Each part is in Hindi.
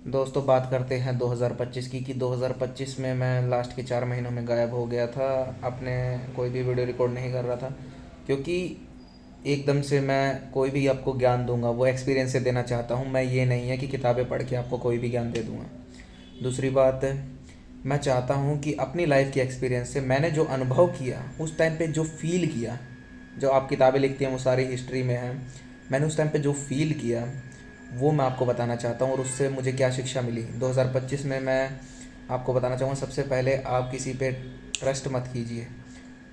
दोस्तों बात करते हैं 2025 की कि 2025 में मैं लास्ट के 4 महीनों में गायब हो गया था। अपने कोई भी वीडियो रिकॉर्ड नहीं कर रहा था, क्योंकि एकदम से मैं कोई भी आपको ज्ञान दूंगा वो एक्सपीरियंस से देना चाहता हूँ। मैं ये नहीं है कि किताबें पढ़ के आपको कोई भी ज्ञान दे दूंगा। दूसरी बात, मैं चाहता हूँ कि अपनी लाइफ के एक्सपीरियंस से मैंने जो अनुभव किया, उस टाइम पे जो फील किया, जो आप किताबें लिखती हैं वो सारी हिस्ट्री में है, मैंने उस टाइम पे जो फील किया वो मैं आपको बताना चाहता हूँ और उससे मुझे क्या शिक्षा मिली 2025 में। मैं आपको बताना चाहूँगा, सबसे पहले आप किसी पे ट्रस्ट मत कीजिए।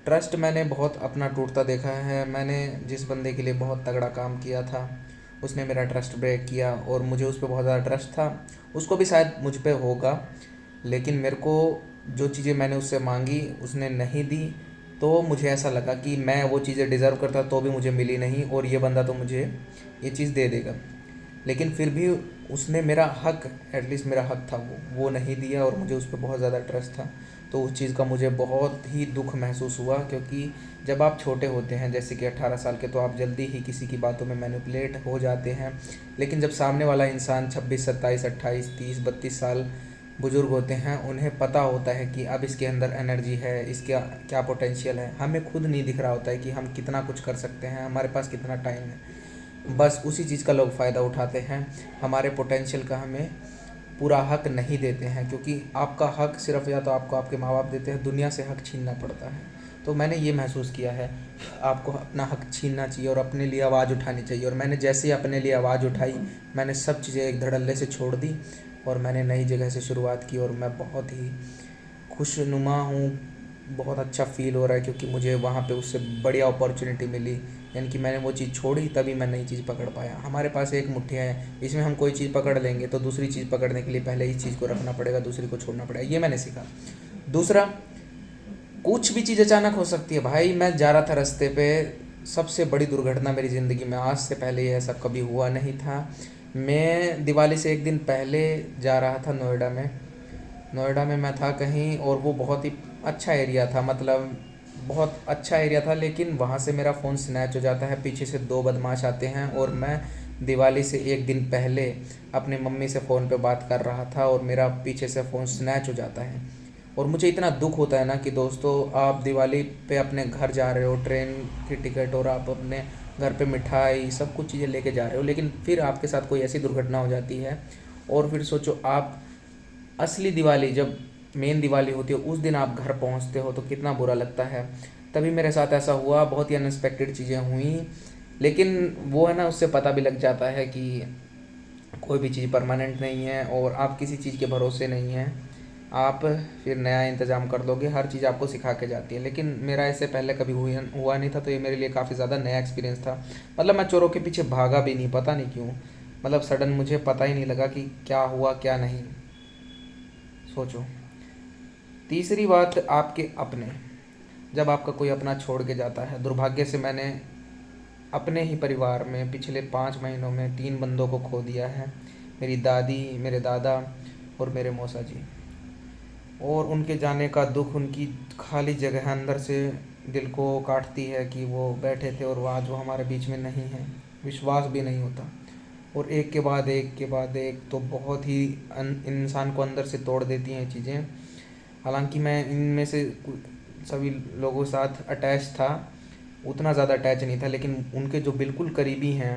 ट्रस्ट मैंने बहुत अपना टूटता देखा है। मैंने जिस बंदे के लिए बहुत तगड़ा काम किया था, उसने मेरा ट्रस्ट ब्रेक किया और मुझे उस पर बहुत ज़्यादा ट्रस्ट था। उसको भी शायद मुझ पे होगा, लेकिन मेरे को जो चीज़ें मैंने उससे मांगी उसने नहीं दी। तो मुझे ऐसा लगा कि मैं वो चीज़ें डिज़र्व करता तो भी मुझे मिली नहीं, और ये बंदा तो मुझे ये चीज़ दे देगा। लेकिन फिर भी उसने मेरा हक, एटलीस्ट मेरा हक था वो नहीं दिया, और मुझे उस पर बहुत ज़्यादा ट्रस्ट था। तो उस चीज़ का मुझे बहुत ही दुख महसूस हुआ, क्योंकि जब आप छोटे होते हैं जैसे कि 18 साल के, तो आप जल्दी ही किसी की बातों में मैनिपुलेट हो जाते हैं। लेकिन जब सामने वाला इंसान 26, 27, 28, 30, 32 साल बुज़ुर्ग होते हैं, उन्हें पता होता है कि अब इसके अंदर एनर्जी है, इसका क्या पोटेंशियल है, हमें खुद नहीं दिख रहा होता है कि हम कितना कुछ कर सकते हैं, हमारे पास कितना टाइम है। बस उसी चीज़ का लोग फ़ायदा उठाते हैं, हमारे पोटेंशियल का हमें पूरा हक नहीं देते हैं, क्योंकि आपका हक सिर्फ या तो आपको आपके माँ बाप देते हैं, दुनिया से हक छीनना पड़ता है। तो मैंने ये महसूस किया है, आपको अपना हक छीनना चाहिए और अपने लिए आवाज़ उठानी चाहिए। और मैंने जैसे ही अपने लिए आवाज़ उठाई, मैंने सब चीज़ें एक धड़ल्ले से छोड़ दी और मैंने नई जगह से शुरुआत की, और मैं बहुत ही खुशनुमा हूँ। बहुत अच्छा फ़ील हो रहा है, क्योंकि मुझे वहाँ पे उससे बढ़िया अपॉर्चुनिटी मिली। यानी कि मैंने वो चीज़ छोड़ी तभी मैं नई चीज़ पकड़ पाया। हमारे पास एक मुट्ठियाँ है, इसमें हम कोई चीज़ पकड़ लेंगे तो दूसरी चीज़ पकड़ने के लिए पहले इस चीज़ को रखना पड़ेगा, दूसरी को छोड़ना पड़ेगा। ये मैंने सीखा। दूसरा, कुछ भी चीज़ अचानक हो सकती है भाई। मैं जा रहा था रास्ते पे, सबसे बड़ी दुर्घटना मेरी ज़िंदगी में, आज से पहले ये ऐसा कभी हुआ नहीं था। मैं दिवाली से एक दिन पहले जा रहा था नोएडा में। नोएडा में मैं था कहीं, और वो बहुत ही अच्छा एरिया था, मतलब बहुत अच्छा एरिया था। लेकिन वहाँ से मेरा फ़ोन स्नैच हो जाता है, पीछे से दो बदमाश आते हैं, और मैं दिवाली से एक दिन पहले अपने मम्मी से फ़ोन पे बात कर रहा था और मेरा पीछे से फ़ोन स्नैच हो जाता है। और मुझे इतना दुख होता है ना कि दोस्तों, आप दिवाली पे अपने घर जा रहे हो, ट्रेन की टिकट और आप अपने घर पे मिठाई सब कुछ चीज़ें लेके जा रहे हो, लेकिन फिर आपके साथ कोई ऐसी दुर्घटना हो जाती है। और फिर सोचो, आप असली दिवाली, जब मेन दिवाली होती है, उस दिन आप घर पहुंचते हो तो कितना बुरा लगता है। तभी मेरे साथ ऐसा हुआ, बहुत ही अनएक्सपेक्टेड चीज़ें हुई। लेकिन वो है ना, उससे पता भी लग जाता है कि कोई भी चीज़ परमानेंट नहीं है और आप किसी चीज़ के भरोसे नहीं हैं। आप फिर नया इंतज़ाम कर लोगे, हर चीज़ आपको सिखा के जाती है। लेकिन मेरा इससे पहले कभी हुआ नहीं था, तो ये मेरे लिए काफ़ी ज़्यादा नया एक्सपीरियंस था। मतलब मैं चोरों के पीछे भागा भी नहीं, पता नहीं क्यों। मतलब सडन मुझे पता ही नहीं लगा कि क्या हुआ क्या नहीं। सोचो। तीसरी बात, आपके अपने, जब आपका कोई अपना छोड़ के जाता है, दुर्भाग्य से मैंने अपने ही परिवार में पिछले 5 महीनों में 3 बंदों को खो दिया है। मेरी दादी, मेरे दादा और मेरे मौसा जी। और उनके जाने का दुख, उनकी खाली जगह अंदर से दिल को काटती है कि वो बैठे थे और वो आज वो हमारे बीच में नहीं है। विश्वास भी नहीं होता। और एक के बाद एक के बाद एक, तो बहुत ही इंसान को अंदर से तोड़ देती हैं चीज़ें। हालांकि मैं इनमें से सभी लोगों के साथ अटैच था, उतना ज़्यादा अटैच नहीं था, लेकिन उनके जो बिल्कुल करीबी हैं,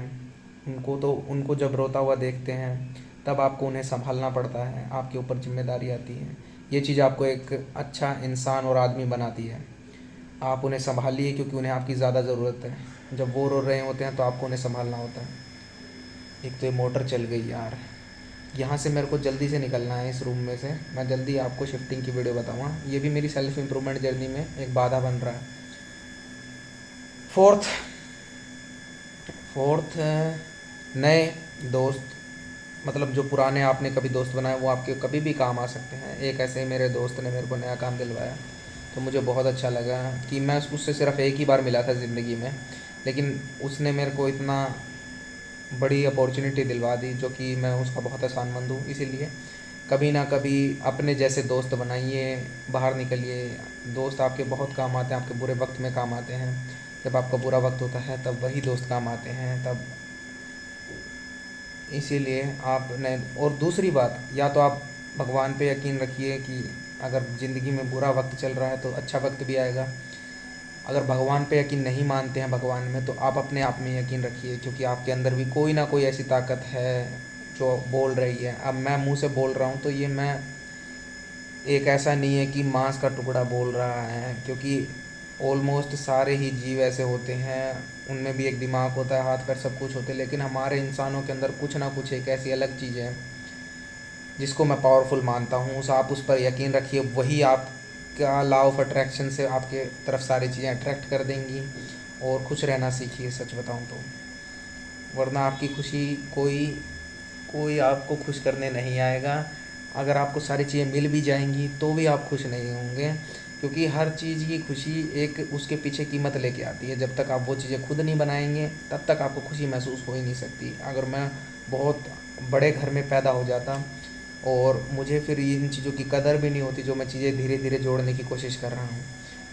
उनको जब रोता हुआ देखते हैं, तब आपको उन्हें संभालना पड़ता है, आपके ऊपर जिम्मेदारी आती है। ये चीज़ आपको एक अच्छा इंसान और आदमी बनाती है। आप उन्हें संभालिए, क्योंकि उन्हें आपकी ज़्यादा ज़रूरत है। जब वो रो रहे होते हैं तो आपको उन्हें संभालना होता है। एक तो ये मोटर चल गई यार, यहाँ से मेरे को जल्दी से निकलना है इस रूम में से। मैं जल्दी आपको शिफ्टिंग की वीडियो बताऊँगा, ये भी मेरी सेल्फ इम्प्रूवमेंट जर्नी में एक बाधा बन रहा है। फोर्थ फोर्थ नए दोस्त, मतलब जो पुराने आपने कभी दोस्त बनाए वो आपके कभी भी काम आ सकते हैं। एक ऐसे ही मेरे दोस्त ने मेरे को नया काम दिलवाया, तो मुझे बहुत अच्छा लगा कि मैं उससे सिर्फ एक ही बार मिला था ज़िंदगी में, लेकिन उसने मेरे को इतना बड़ी अपॉर्चुनिटी दिलवा दी, जो कि मैं उसका बहुत आसानमंद हूँ। इसीलिए कभी ना कभी अपने जैसे दोस्त बनाइए, बाहर निकलिए। दोस्त आपके बहुत काम आते हैं, आपके बुरे वक्त में काम आते हैं। जब आपका बुरा वक्त होता है तब वही दोस्त काम आते हैं। तब इसीलिए आपने, और दूसरी बात, या तो आप भगवान पे यकीन रखिए कि अगर ज़िंदगी में बुरा वक्त चल रहा है तो अच्छा वक्त भी आएगा। अगर भगवान पे यकीन नहीं मानते हैं भगवान में, तो आप अपने आप में यकीन रखिए, क्योंकि आपके अंदर भी कोई ना कोई ऐसी ताकत है जो बोल रही है। अब मैं मुंह से बोल रहा हूँ तो ये मैं, एक ऐसा नहीं है कि मांस का टुकड़ा बोल रहा है, क्योंकि ऑलमोस्ट सारे ही जीव ऐसे होते हैं, उनमें भी एक दिमाग होता है, हाथ पैर सब कुछ होते हैं, लेकिन हमारे इंसानों के अंदर कुछ ना कुछ एक ऐसी अलग चीज़ है जिसको मैं पावरफुल मानता हूँ। उस आप उस पर यकीन रखिए, वही आपका लॉ ऑफ अट्रैक्शन से आपके तरफ सारी चीज़ें अट्रैक्ट कर देंगी। और खुश रहना सीखिए, सच बताऊँ तो, वरना आपकी खुशी कोई कोई आपको खुश करने नहीं आएगा। अगर आपको सारी चीज़ें मिल भी जाएंगी तो भी आप खुश नहीं होंगे, क्योंकि हर चीज़ की खुशी एक उसके पीछे कीमत लेके आती है। जब तक आप वो चीज़ें खुद नहीं बनाएंगे तब तक आपको खुशी महसूस हो ही नहीं सकती। अगर मैं बहुत बड़े घर में पैदा हो जाता और मुझे फिर इन चीज़ों की कदर भी नहीं होती जो मैं चीज़ें धीरे धीरे जोड़ने की कोशिश कर रहा हूँ।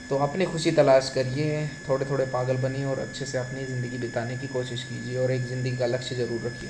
तो अपनी खुशी तलाश करिए, थोड़े थोड़े पागल बनिए और अच्छे से अपनी ज़िंदगी बिताने की कोशिश कीजिए, और एक ज़िंदगी का लक्ष्य ज़रूर रखिए।